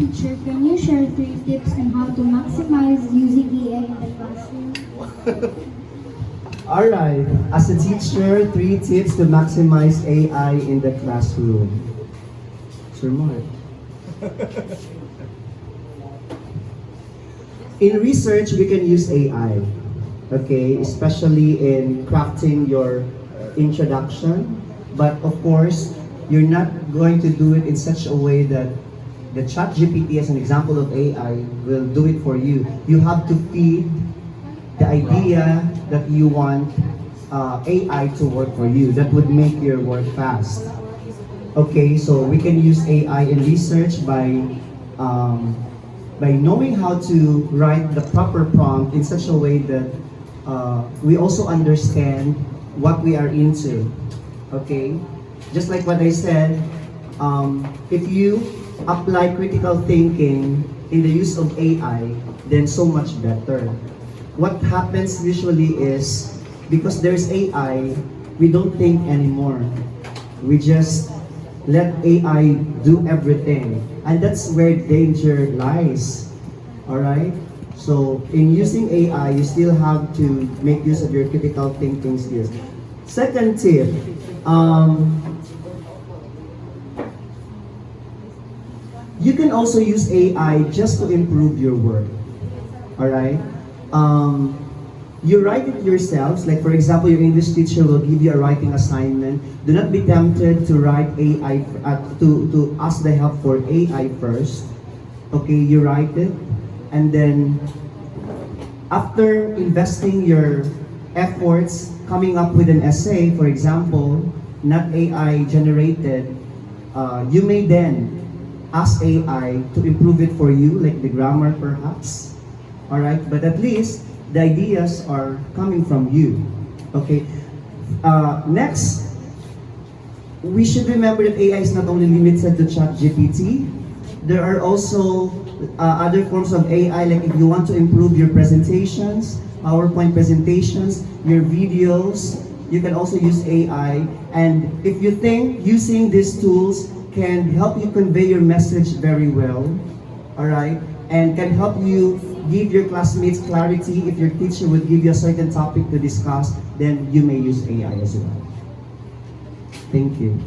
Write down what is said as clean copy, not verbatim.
Teacher, can you share 3 tips on how to maximize using AI in the classroom? Alright, as a teacher, 3 tips to maximize AI in the classroom. Sir Mark. In research, we can use AI, okay, especially in crafting your introduction. But of course, you're not going to do it in such a way that the ChatGPT, as an example of AI, will do it for you. You have to feed the idea that you want AI to work for you. That would make your work fast. Okay, so we can use AI in research by knowing how to write the proper prompt in such a way that we also understand what we are into. Okay, just like what I said, if you apply critical thinking in the use of AI, then so much better. What happens usually is, because there's AI, we don't think anymore. We just let AI do everything. And that's where danger lies. Alright? So, in using AI, you still have to make use of your critical thinking skills. Second tip, you can also use AI just to improve your work. Alright? You write it yourselves. Like for example, your English teacher will give you a writing assignment. Do not be tempted to write AI, to ask the help for AI first. Okay, you write it, and then after investing your efforts coming up with an essay, for example, not AI generated, you may then ask AI to improve it for you, like the grammar perhaps. Alright, but at least the ideas are coming from you. Okay. Next, we should remember that AI is not only limited to ChatGPT. There are also other forms of AI, like if you want to improve your presentations, PowerPoint presentations, your videos, you can also use AI. And if you think using these tools can help you convey your message very well, all right, and can help you give your classmates clarity. If your teacher would give you a certain topic to discuss, then you may use AI as well. Thank you.